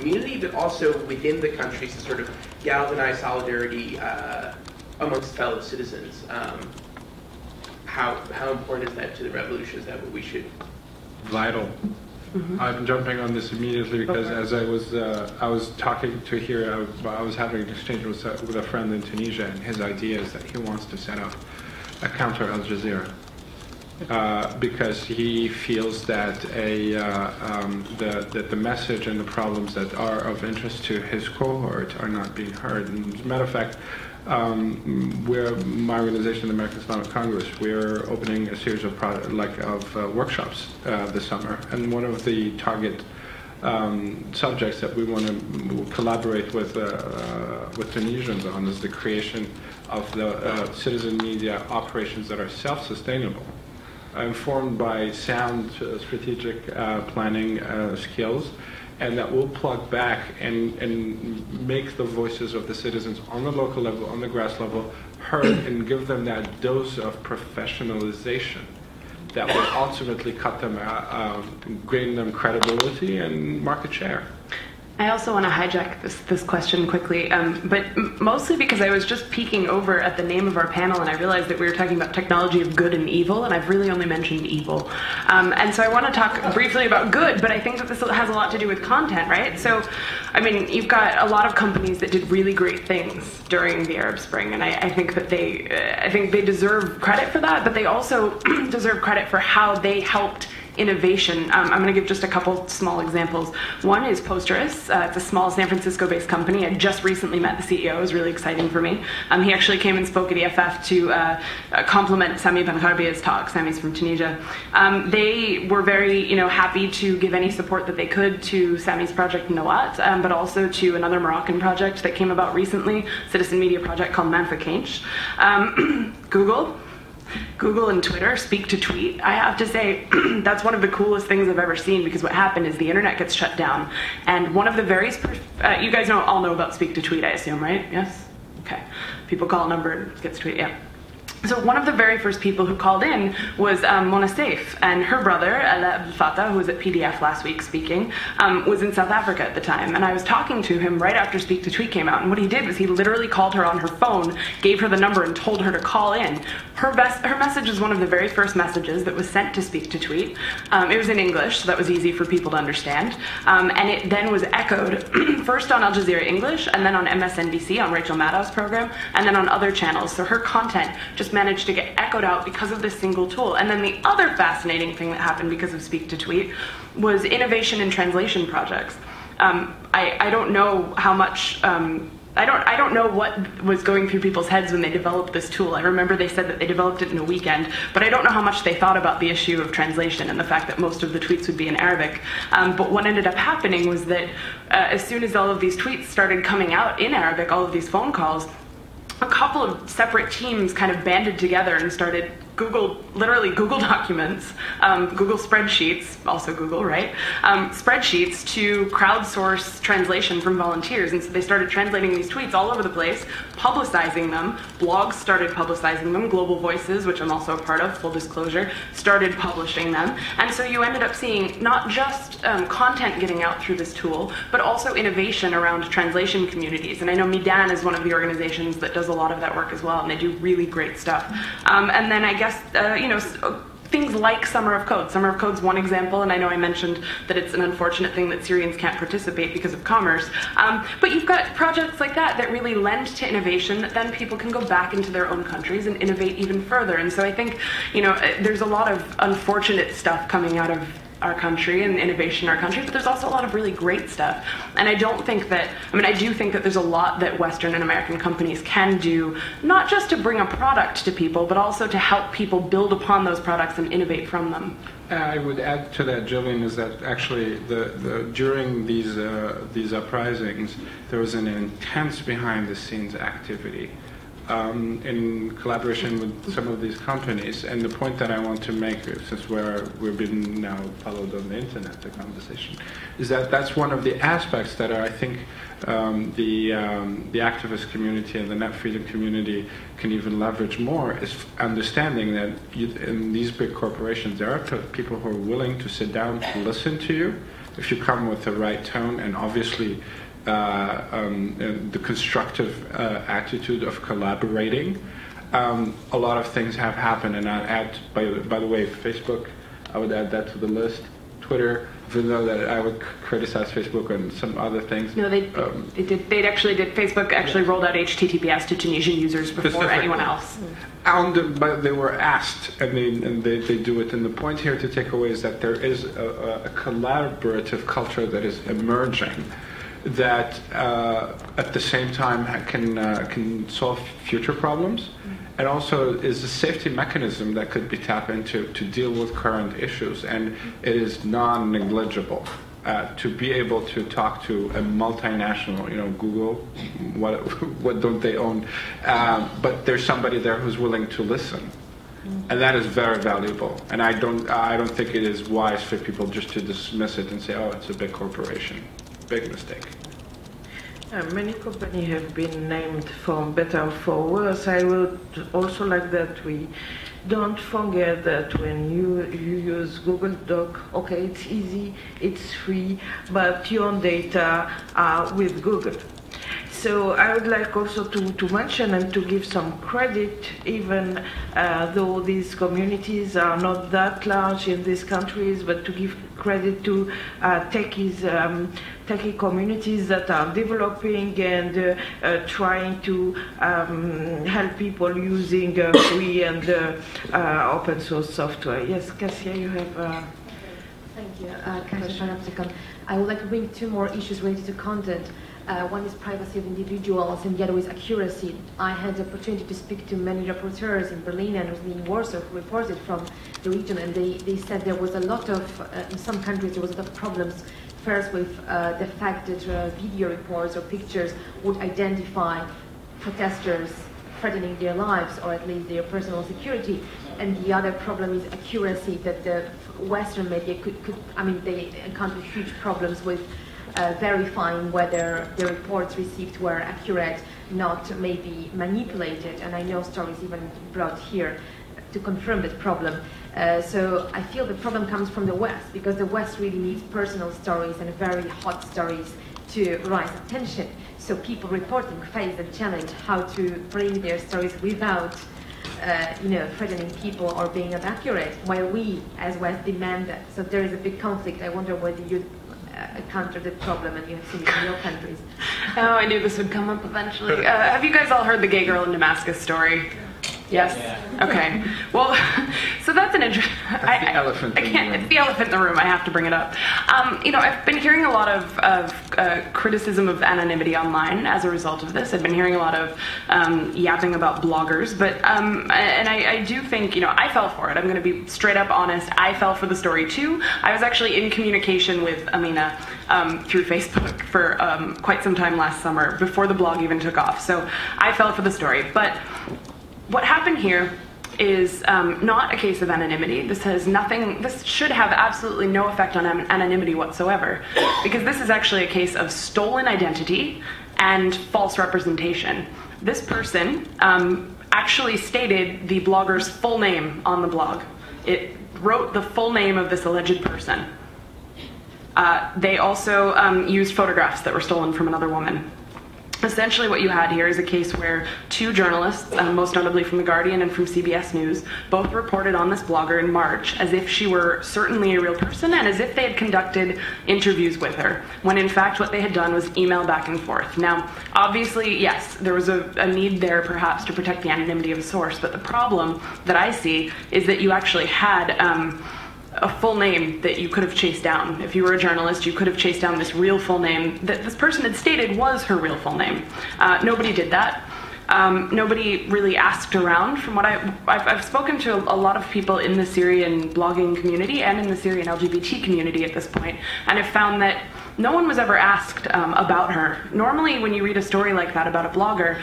community, but also within the countries to sort of galvanize solidarity amongst fellow citizens. How important is that to the revolution? Is that what we should? Vital. I'm jumping on this immediately because as I was talking to here, I was having an exchange with a friend in Tunisia, and his idea is that he wants to set up a counter Al Jazeera because he feels that that the message and the problems that are of interest to his cohort are not being heard. And as a matter of fact, my organization, the American Islamic Congress, we're opening a series of workshops this summer, and one of the target subjects that we want to collaborate with Tunisians on is the creation of the citizen media operations that are self-sustainable, informed by sound strategic planning skills, and that will plug back and make the voices of the citizens on the local level, on the grass level, heard, and give them that dose of professionalization that will ultimately cut them out, gain them credibility and market share. I also want to hijack this question quickly, but mostly because I was just peeking over at the name of our panel and I realized that we were talking about technology of good and evil, and I've really only mentioned evil. And so I want to talk briefly about good, but I think that this has a lot to do with content, right? So, I mean, you've got a lot of companies that did really great things during the Arab Spring, and I think that they deserve credit for that, but they also deserve credit for how they helped innovation. I'm going to give just a couple small examples. One is Posterous. It's a small San Francisco-based company. I just recently met the CEO. It was really exciting for me. He actually came and spoke at EFF to compliment Sami Ben-Gharbia's talk. Sami's from Tunisia. They were very, happy to give any support that they could to Sami's project Nawat, but also to another Moroccan project that came about recently, citizen media project called Manfakench. Google and Twitter speak to tweet. I have to say, that's one of the coolest things I've ever seen, because what happened is the internet gets shut down. And one of the very, you guys all know about speak to tweet, I assume, right? Yes? Okay. People call a number and gets tweet, yeah. So one of the very first people who called in was Mona Saif, and her brother, Ala Abdel Fattah, who was at PDF last week speaking, was in South Africa at the time. And I was talking to him right after Speak to Tweet came out, and what he did was he literally called her on her phone, gave her the number, and told her to call in. Her message was one of the very first messages that was sent to Speak to Tweet. It was in English, so that was easy for people to understand. And it then was echoed first on Al Jazeera English, and then on MSNBC, on Rachel Maddow's program, and then on other channels. So her content just managed to get echoed out because of this single tool. And then the other fascinating thing that happened because of Speak to Tweet was innovation in translation projects. I don't know how much, I don't know what was going through people's heads when they developed this tool. I remember they said that they developed it in a weekend, but I don't know how much they thought about the issue of translation and the fact that most of the tweets would be in Arabic. But what ended up happening was that as soon as all of these tweets started coming out in Arabic, all of these phone calls, a couple of separate teams kind of banded together and started literally Google Documents, Google Spreadsheets, also Google, right? Spreadsheets to crowdsource translation from volunteers. And so they started translating these tweets all over the place, publicizing them. Blogs started publicizing them. Global Voices, which I'm also a part of, full disclosure, started publishing them. And so you ended up seeing not just content getting out through this tool, but also innovation around translation communities. And I know Midan is one of the organizations that does a lot of that work as well, and they do really great stuff. And then I guess, things like Summer of Code. Summer of Code's one example, and I know I mentioned that it's an unfortunate thing that Syrians can't participate because of commerce. But you've got projects like that that really lend to innovation that then people can go back into their own countries and innovate even further. And so I think, there's a lot of unfortunate stuff coming out of our country and innovation in our country, but there's also a lot of really great stuff. And I do think that there's a lot that Western and American companies can do, not just to bring a product to people, but also to help people build upon those products and innovate from them. I would add to that, Jillian, is that actually during these uprisings, there was an intense behind-the-scenes activity in collaboration with some of these companies. And the point that I want to make, since we've been now followed on the internet, the conversation, is that that's one of the aspects that I think the activist community and the net freedom community can even leverage more, is understanding that in these big corporations, there are people who are willing to sit down to listen to you, if you come with the right tone and obviously the constructive attitude of collaborating, a lot of things have happened. And I'd add, by the way, Facebook, I would add that to the list. Twitter, even though that I would criticize Facebook and some other things. No, they did. They actually did. Facebook actually rolled out HTTPS to Tunisian users before anyone else. But they were asked, and they do it. And the point here to take away is that there is a collaborative culture that is emerging, that at the same time can solve future problems, and also is a safety mechanism that could be tapped into to deal with current issues, and it is non-negligible. To be able to talk to a multinational, Google, what don't they own? But there's somebody there who's willing to listen, and that is very valuable. And I don't think it is wise for people just to dismiss it and say, oh, it's a big corporation. Big mistake. Many companies have been named for better or for worse. I would also like that we don't forget that when you use Google Doc, okay, it's easy, it's free, but your data are with Google. So I would like also to mention and to give some credit, even though these communities are not that large in these countries, but to give credit to techie communities that are developing and trying to help people using free and open source software. Yes, Cassia, you have... Thank you. I would like to bring two more issues related to content. One is privacy of individuals, and the other is accuracy. I had the opportunity to speak to many reporters in Berlin and in Warsaw who reported from the region, and they said there was a lot of, in some countries, there was a lot of problems. First, with the fact that video reports or pictures would identify protesters threatening their lives or at least their personal security. And the other problem is accuracy, that the Western media they encounter huge problems with verifying whether the reports received were accurate, not maybe manipulated. And I know stories even brought here to confirm that problem. So I feel the problem comes from the West, because the West really needs personal stories and very hot stories to raise attention. So people reporting face the challenge how to bring their stories without threatening people or being inaccurate, while we as West demand that. So there is a big conflict. I wonder whether you encounter the problem and you have seen it in your countries. Oh, I knew this would come up eventually. Have you guys all heard the gay girl in Damascus story? Yes? Yeah. Okay. Well, so that's an interesting... It's the elephant in the room. I have to bring it up. I've been hearing a lot of criticism of anonymity online as a result of this. I've been hearing a lot of yapping about bloggers, but and I do think, I fell for it. I'm going to be straight up honest. I fell for the story too. I was actually in communication with Amira through Facebook for quite some time last summer, before the blog even took off. So I fell for the story. But what happened here is not a case of anonymity. This should have absolutely no effect on anonymity whatsoever, because this is actually a case of stolen identity and false representation. This person actually stated the blogger's full name on the blog. It wrote the full name of this alleged person. They also used photographs that were stolen from another woman. Essentially what you had here is a case where two journalists, most notably from The Guardian and from CBS News, both reported on this blogger in March as if she were certainly a real person and as if they had conducted interviews with her, when in fact what they had done was email back and forth. Now, obviously, yes, there was a need there perhaps to protect the anonymity of a source, but the problem that I see is that you actually had a full name that you could have chased down. If you were a journalist, you could have chased down this real full name that this person had stated was her real full name. Nobody did that. Nobody really asked around. From what I've spoken to a lot of people in the Syrian blogging community and in the Syrian LGBT community at this point, and have found that no one was ever asked about her. Normally, when you read a story like that about a blogger,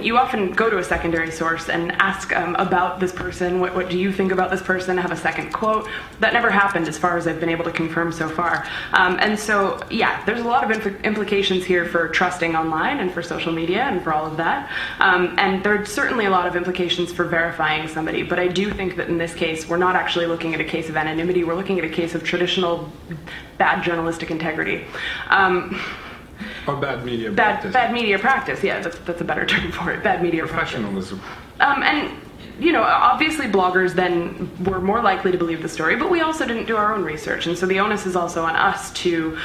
you often go to a secondary source and ask about this person. What do you think about this person? Have a second quote. That never happened, as far as I've been able to confirm so far. And so, yeah, there's a lot of implications here for trusting online and for social media and for all of that. And there's certainly a lot of implications for verifying somebody. But I do think that in this case, we're not actually looking at a case of anonymity. We're looking at a case of traditional bad journalistic integrity. Or bad media practice. Bad media practice, yeah, that's a better term for it. Bad media professionalism. And, you know, obviously bloggers then were more likely to believe the story, but we also didn't do our own research, and so the onus is also on us to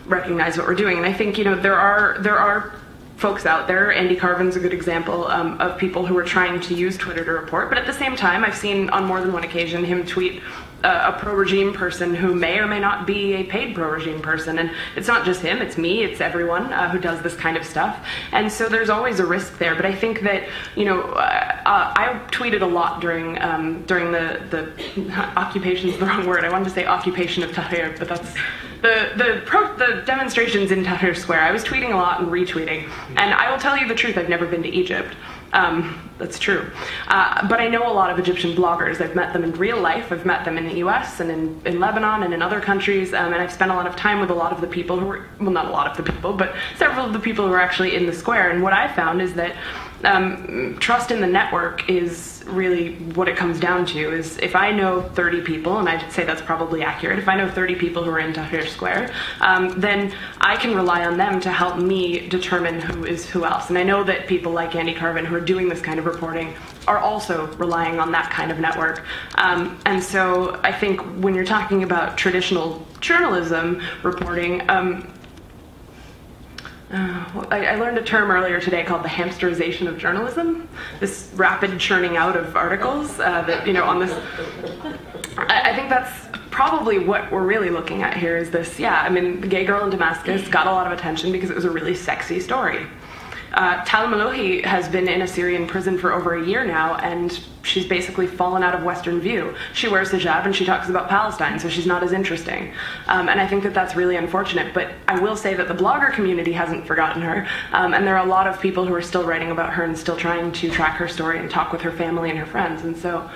recognize what we're doing. And I think, you know, there are folks out there. Andy Carvin's a good example of people who are trying to use Twitter to report, but at the same time, I've seen on more than one occasion him tweet a pro-regime person who may or may not be a paid pro-regime person. And it's not just him, it's me, it's everyone who does this kind of stuff. And so there's always a risk there. But I think that, you know, I tweeted a lot during the occupation's the wrong word. I wanted to say occupation of Tahrir, but that's the demonstrations in Tahrir Square. I was tweeting a lot and retweeting. And I will tell you the truth, I've never been to Egypt. That's true. But I know a lot of Egyptian bloggers. I've met them in real life. I've met them in the US and in Lebanon and in other countries. And I've spent a lot of time with a lot of the people who were, well, not a lot of the people, but several of the people who were actually in the square. And what I found is that trust in the network is really what it comes down to. Is if I know 30 people, and I'd say that's probably accurate, if I know 30 people who are in Tahrir Square, then I can rely on them to help me determine who is who else. And I know that people like Andy Carvin who are doing this kind of reporting are also relying on that kind of network. And so I think when you're talking about traditional journalism reporting, I learned a term earlier today called the hamsterization of journalism. This rapid churning out of articles that, you know, on this. I think that's probably what we're really looking at here is this, yeah, I mean, the gay girl in Damascus got a lot of attention because it was a really sexy story. Tal Malohi has been in a Syrian prison for over a year now, and she's basically fallen out of Western view. She wears hijab and she talks about Palestine, so she's not as interesting. And I think that that's really unfortunate, but I will say that the blogger community hasn't forgotten her, and there are a lot of people who are still writing about her and still trying to track her story and talk with her family and her friends. And so